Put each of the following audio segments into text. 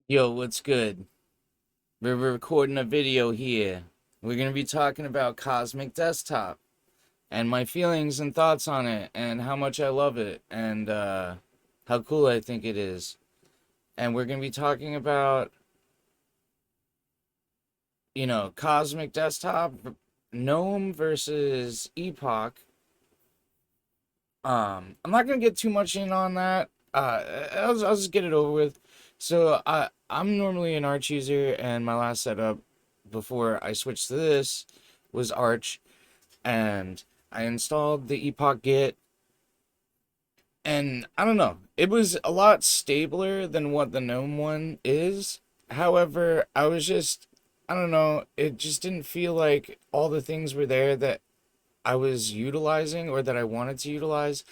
Yo, what's good? We're recording a video here. We're going to be talking about Cosmic Desktop and my feelings and thoughts on it and how much I love it and how cool I think it is. And we're going to be talking about, Cosmic Desktop, Gnome versus Epoch. I'm not going to get too much in on that. I'll just get it over with. So I'm normally an Arch user, and my last setup before I switched to this was Arch, and I installed the Epoch Git, and I don't know, it was a lot stabler than what the GNOME one is. However, I don't know, it just didn't feel like all the things were there that I was utilizing or that I wanted to utilize,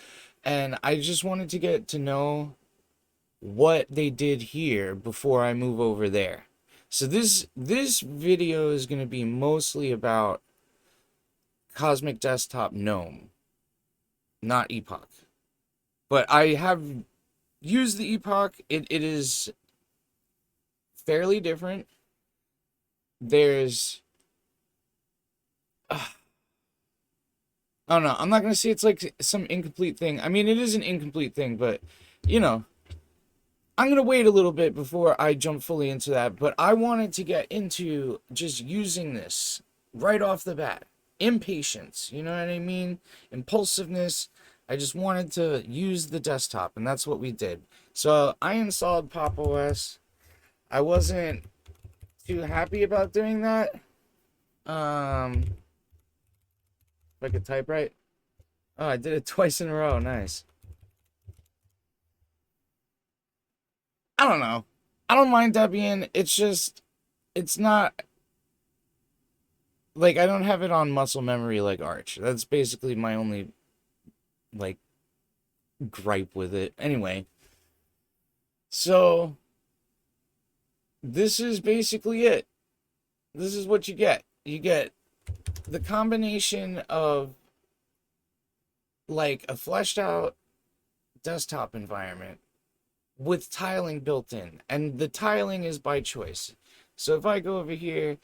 and I just wanted to get to know what they did here before I move over there. So this video is going to be mostly about Cosmic Desktop GNOME, not Epoch. But I have used the Epoch. It is fairly different. There's I don't know. I'm not going to say it's like some incomplete thing. I mean, it is an incomplete thing, but you know, I'm going to wait a little bit before I jump fully into that, but I wanted to get into just using this right off the bat. Impatience, you know what I mean? Impulsiveness. I just wanted to use the desktop, and that's what we did. So I installed Pop! OS. I wasn't too happy about doing that. If I could type right. Oh, I did it twice in a row. Nice. I don't know. I don't mind Debian. It's just, it's not like I don't have it on muscle memory like Arch. That's basically my only like gripe with it. Anyway, so this is basically it. This is what you get. You get the combination of like a fleshed out desktop environment with tiling built in, and the tiling is by choice. So if I go over here,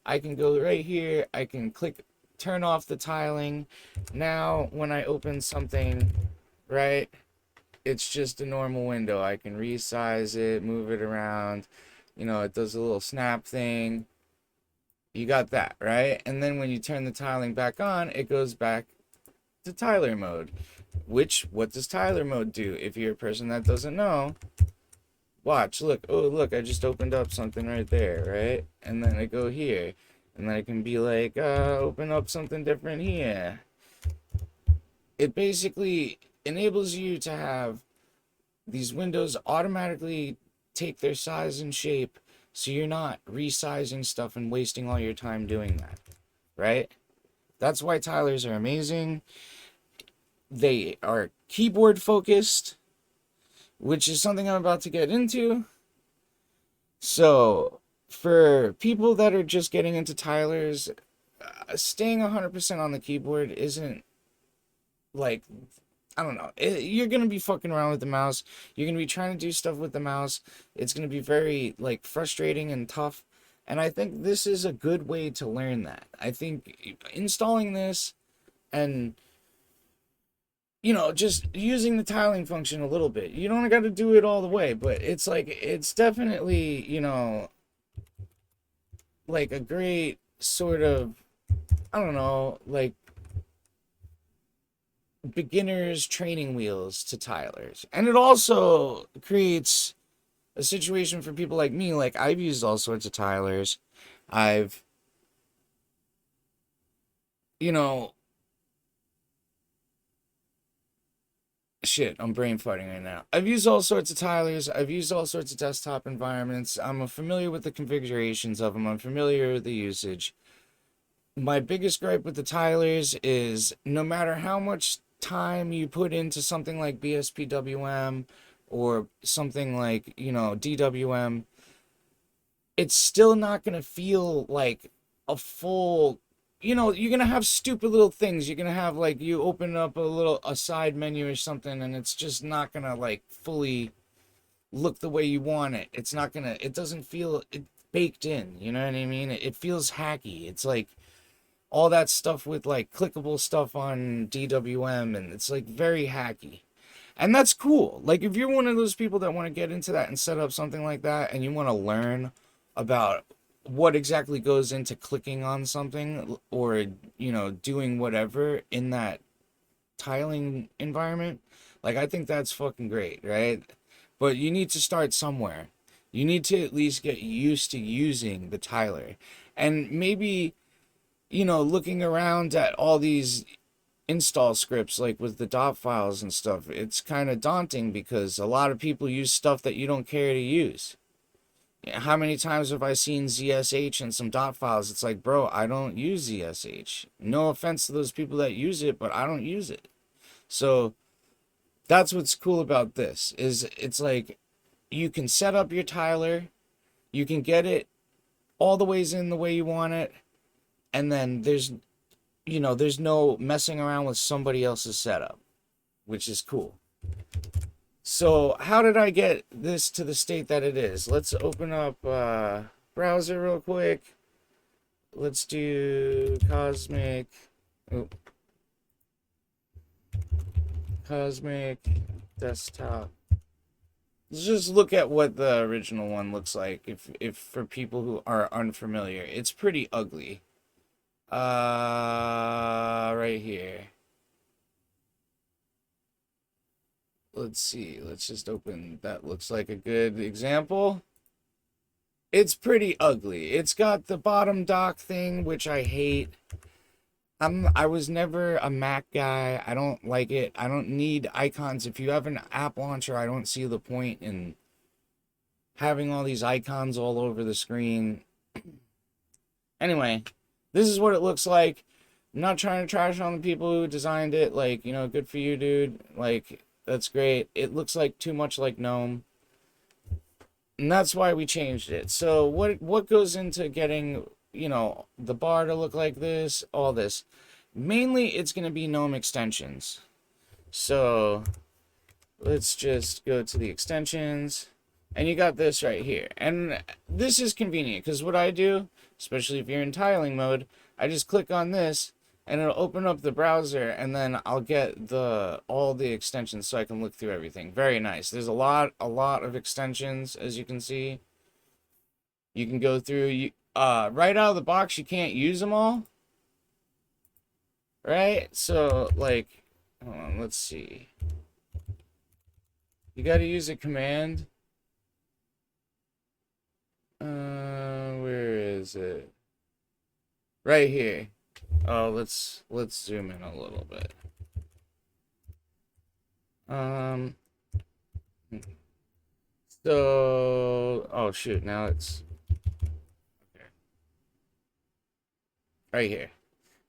I can go right here, I can click turn off the tiling. Now when I open something, right, it's just a normal window. I can resize it, move it around, it does a little snap thing. You got that, right? And then when you turn the tiling back on, it goes back to tiler mode. What does tiler mode do? If you're a person that doesn't know, watch, look, oh, look, I just opened up something right there, right? And then I go here, and then I can be like, open up something different here. It basically enables you to have these windows automatically take their size and shape so you're not resizing stuff and wasting all your time doing that, right? That's why tilers are amazing. They are keyboard focused, which is something I'm about to get into. So, for people that are just getting into tilers, staying 100% on the keyboard isn't like, I don't know. You're going to be fucking around with the mouse. You're going to be trying to do stuff with the mouse. It's going to be very like frustrating and tough. And I think this is a good way to learn that. I think installing this and just using the tiling function a little bit. You don't got to do it all the way, but it's like it's definitely, like a great sort of, I don't know, like beginners training wheels to tilers. And it also creates a situation for people like me. Like I've used all sorts of tilers. I've you know Shit, I'm brain farting right now. I've used all sorts of tilers. I've used all sorts of desktop environments. I'm familiar with the configurations of them. I'm familiar with the usage. My biggest gripe with the tilers is no matter how much time you put into something like BSPWM or something like, DWM, it's still not going to feel like a full, you're going to have stupid little things. You're going to have like you open up a side menu or something, and it's just not going to like fully look the way you want it. It's not gonna, it doesn't feel it baked in, you know what I mean? It feels hacky. It's like all that stuff with like clickable stuff on DWM, and it's like very hacky. And that's cool. Like if you're one of those people that want to get into that and set up something like that and you want to learn about what exactly goes into clicking on something or doing whatever in that tiling environment, like I think that's fucking great, right? But you need to start somewhere. You need to at least get used to using the tiler. And maybe, looking around at all these install scripts like with the dot files and stuff, it's kind of daunting because a lot of people use stuff that you don't care to use. How many times have I seen ZSH and some dot files? It's like, bro, I don't use ZSH. No offense to those people that use it, but I don't use it. So that's what's cool about this is it's like you can set up your tiler, you can get it all the ways in the way you want it, and then there's no messing around with somebody else's setup, which is cool. So how did I get this to the state that it is? Let's open up browser real quick. Let's do Cosmic. Oh. Cosmic Desktop. Let's just look at what the original one looks like. If for people who are unfamiliar, it's pretty ugly. Right here. Let's see. Let's just open. That looks like a good example. It's pretty ugly. It's got the bottom dock thing, which I hate. I was never a Mac guy. I don't like it. I don't need icons. If you have an app launcher, I don't see the point in having all these icons all over the screen. Anyway, this is what it looks like. I'm not trying to trash on the people who designed it. Like, good for you, dude. Like, that's great. It looks like too much like GNOME. And that's why we changed it. So what goes into getting, the bar to look like this, all this? Mainly, it's going to be GNOME extensions. So let's just go to the extensions. And you got this right here. And this is convenient because what I do, especially if you're in tiling mode, I just click on this and it'll open up the browser and then I'll get all the extensions so I can look through everything. Very nice. There's a lot of extensions, as you can see. You can go through, right out of the box, you can't use them all. Right? So, like, hold on, let's see. You got to use a command. Where is it? Right here. Oh, let's zoom in a little bit. So, oh shoot, now it's okay. Right here.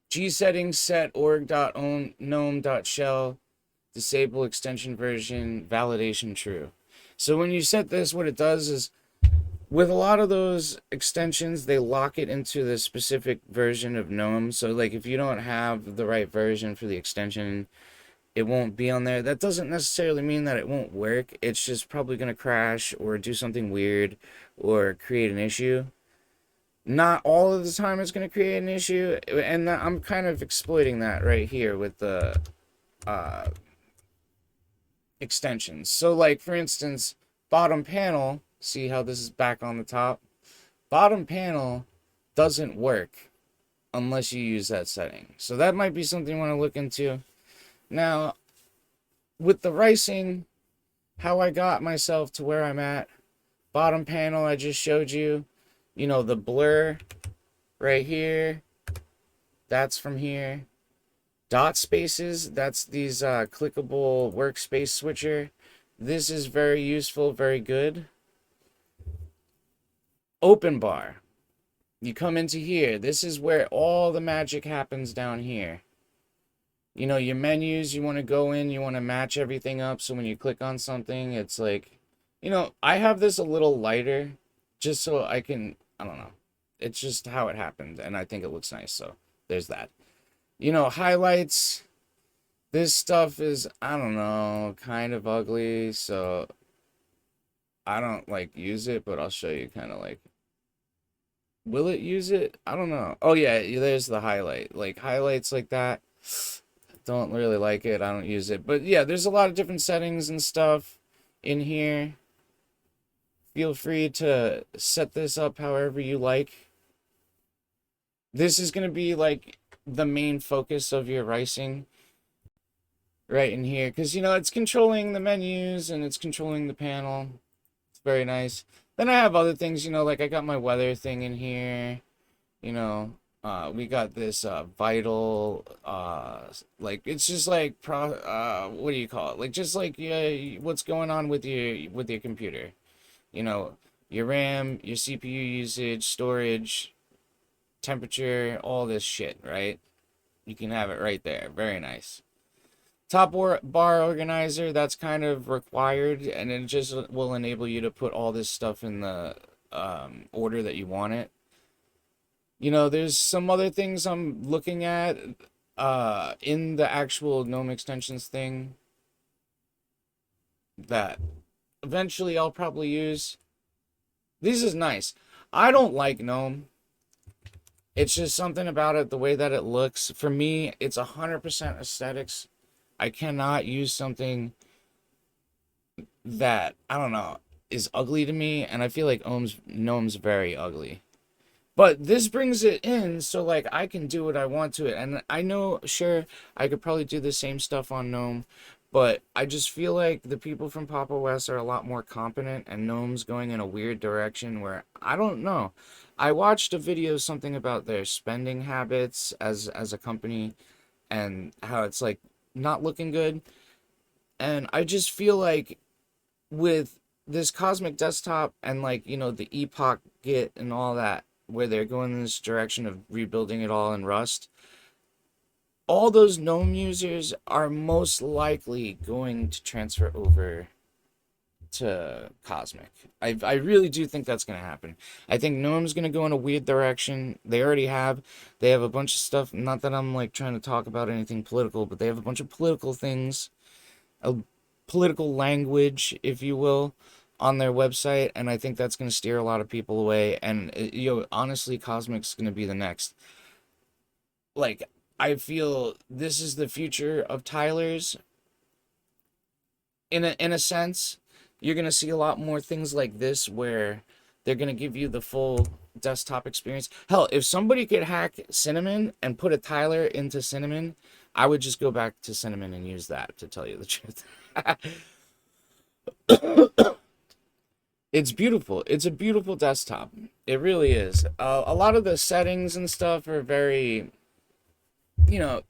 G settings set org.gnome.shell disable extension version validation true. So when you set this, what it does is with a lot of those extensions, they lock it into the specific version of GNOME. So like if you don't have the right version for the extension, it won't be on there. That doesn't necessarily mean that it won't work. It's just probably going to crash or do something weird or create an issue. Not all of the time it's going to create an issue, and I'm kind of exploiting that right here with the extensions. So like for instance, bottom panel, see how this is back on the top? Bottom panel doesn't work unless you use that setting. So that might be something you want to look into. Now, with the ricing, how I got myself to where I'm at, bottom panel I just showed you, the blur right here, that's from here. Dot spaces, that's these clickable workspace switcher. This is very useful, very good. Open bar. You come into here. This is where all the magic happens down here. Your menus, you want to go in, you want to match everything up. So when you click on something, it's like, I have this a little lighter just so I can, I don't know. It's just how it happened. And I think it looks nice. So there's that. Highlights. This stuff is, I don't know, kind of ugly. So I don't like use it, but I'll show you kind of like, will it use it? I don't know. Oh yeah, there's the highlight. Like highlights like that. Don't really like it. I don't use it. But yeah, there's a lot of different settings and stuff in here. Feel free to set this up however you like. This is going to be like the main focus of your ricing right in here, because you know it's controlling the menus and it's controlling the panel. It's very nice. Then I have other things, you know, like I got my weather thing in here. You know, we got this vital, like it's just like what do you call it? Like just like yeah, what's going on with your computer. You know, your RAM, your CPU usage, storage, temperature, all this shit, right? You can have it right there. Very nice. Top bar organizer, that's kind of required, and it just will enable you to put all this stuff in the order that you want it. You know, there's some other things I'm looking at in the actual GNOME extensions thing that eventually I'll probably use. This is nice. I don't like GNOME. It's just something about it, the way that it looks. For me, it's 100% aesthetics. I cannot use something that, I don't know, is ugly to me, and I feel like Gnome's very ugly. But this brings it in so like I can do what I want to it. And I know, sure, I could probably do the same stuff on GNOME, but I just feel like the people from Pop! OS are a lot more competent, and GNOME's going in a weird direction where I don't know. I watched a video something about their spending habits as a company and how it's like not looking good. And I just feel like with this Cosmic Desktop and like, you know, the Epoch Git and all that, where they're going in this direction of rebuilding it all in Rust, all those GNOME users are most likely going to transfer over to Cosmic. I really do think that's going to happen. I think GNOME's going to go in a weird direction. They already have. They have a bunch of stuff. Not that I'm like trying to talk about anything political, but they have a bunch of political things, a political language, if you will, on their website, and I think that's going to steer a lot of people away. And you know, honestly, Cosmic's going to be the next. Like, I feel this is the future of Tyler's. In a sense, you're going to see a lot more things like this where they're going to give you the full desktop experience. Hell, if somebody could hack Cinnamon and put a Tyler into Cinnamon, I would just go back to Cinnamon and use that, to tell you the truth. It's beautiful. It's a beautiful desktop. It really is. A lot of the settings and stuff are very, you know,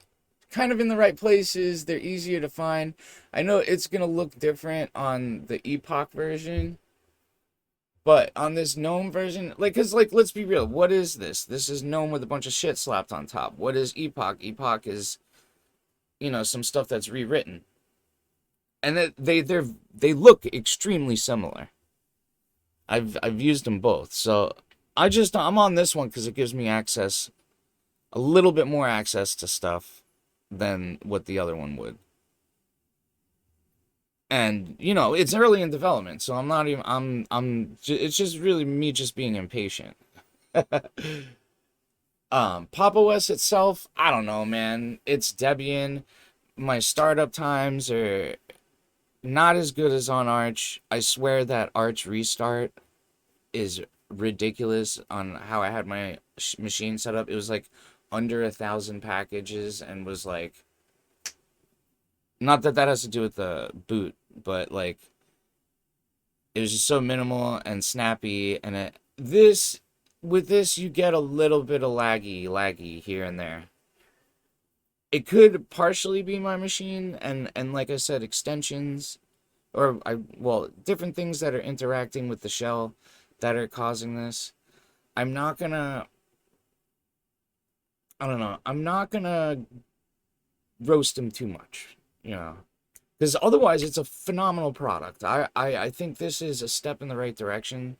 kind of in the right places. They're easier to find. I know it's going to look different on the Epoch version, but on this GNOME version, like, because, like, let's be real. What is this? This is GNOME with a bunch of shit slapped on top. What is Epoch? Epoch is, you know, some stuff that's rewritten. And they look extremely similar. I've used them both, so I'm on this one because it gives me access, a little bit more access to stuff than what the other one would. And you know, it's early in development, so I'm not even it's just really me just being impatient. Pop! OS itself, I don't know, man. It's Debian. My startup times are not as good as on Arch. I swear that Arch restart is ridiculous on how I had my machine set up. It was like under 1,000 packages and was like, not that that has to do with the boot, but like it was just so minimal and snappy. And with this you get a little bit of laggy here and there. It could partially be my machine and like I said, extensions or well, different things that are interacting with the shell that are causing this. I'm not gonna, I don't know, I'm not gonna roast him too much, you know, because otherwise it's a phenomenal product. I think this is a step in the right direction.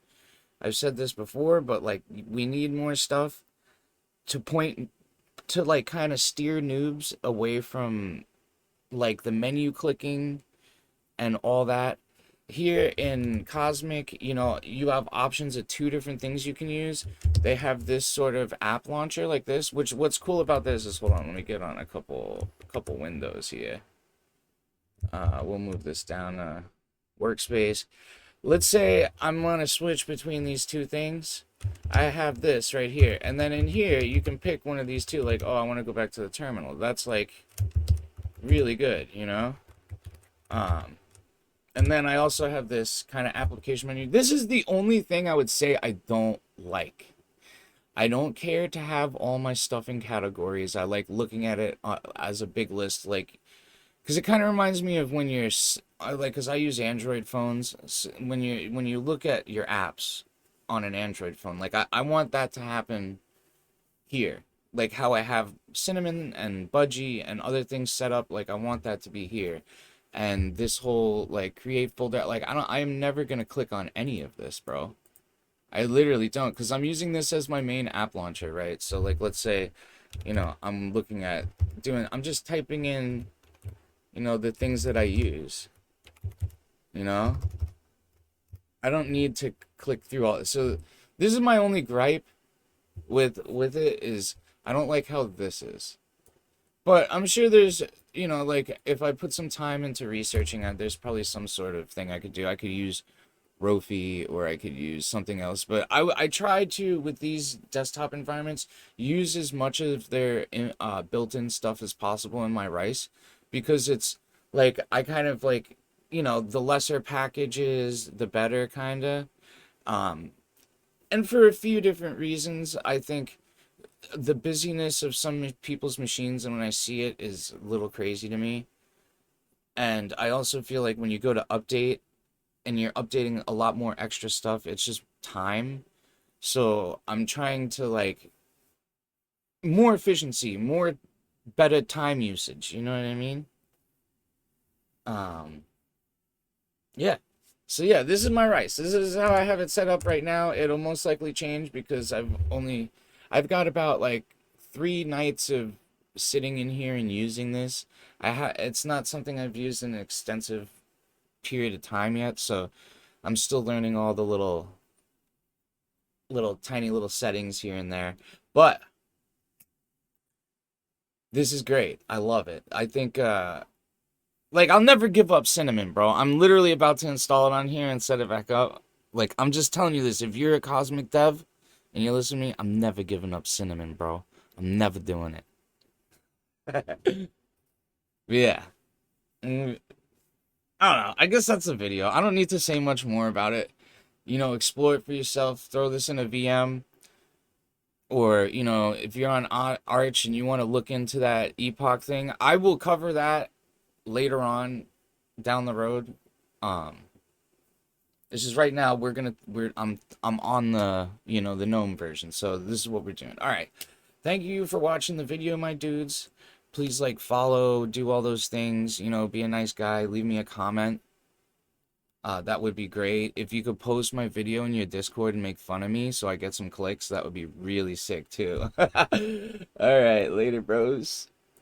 I've said this before, but like we need more stuff to point to, like, kind of steer noobs away from like the menu clicking and all that. here in Cosmic, you know, you have options of two different things you can use. They have this sort of app launcher like this, which what's cool about this is, hold on, let me get on a couple windows here. We'll move this down workspace. Let's say I'm gonna switch between these two things. I have this right here, and then in here you can pick one of these two, like, oh, I want to go back to the terminal. That's like really good, you know. And then I also have this kind of application menu. This is the only thing I would say I don't like. I don't care to have all my stuff in categories. I like looking at it as a big list, like, because it kind of reminds me of when you're like, because I use Android phones. When you look at your apps on an Android phone, like I want that to happen here, like how I have Cinnamon and Budgie and other things set up. Like I want that to be here, and this whole like create folder. Like I am never gonna click on any of this, bro. I literally don't, because I'm using this as my main app launcher, right? So like, let's say, you know, I'm looking at I'm just typing in, you know, the things that I use, you know? I don't need to click through all this. So this is my only gripe with it, is I don't like how this is. But I'm sure there's, you know, like if I put some time into researching it, there's probably some sort of thing I could do. I could use Rofi, or I could use something else. But I try to, with these desktop environments, use as much of their built-in stuff as possible in my Rice, because it's like I kind of like, you know, the lesser packages, the better, kind of. And for a few different reasons, I think the busyness of some people's machines, and when I see it, is a little crazy to me. And I also feel like when you go to update, and you're updating a lot more extra stuff, it's just time. So I'm trying to like more efficiency, more better time usage, you know what I mean? Um yeah. So yeah, this is my Rice. This is how I have it set up right now. It'll most likely change because I've got about like 3 nights of sitting in here and using this. It's not something I've used in an extensive period of time yet, so I'm still learning all the little tiny little settings here and there. But this is great. I love it. I think like I'll never give up Cinnamon, bro. I'm literally about to install it on here and set it back up. Like I'm just telling you this, if you're a Cosmic dev and you listen to me, I'm never giving up Cinnamon, bro. I'm never doing it. Yeah. Mm, I don't know. I guess that's the video. I don't need to say much more about it. You know, explore it for yourself. Throw this in a VM. Or, you know, if you're on Arch and you want to look into that Epoch thing, I will cover that later on down the road. Um, this is right now I'm on the, you know, the GNOME version. So this is what we're doing. All right. Thank you for watching the video, my dudes. Please like, follow, do all those things, you know, be a nice guy, leave me a comment. That would be great. If you could post my video in your Discord and make fun of me so I get some clicks, that would be really sick too. All right, later, bros.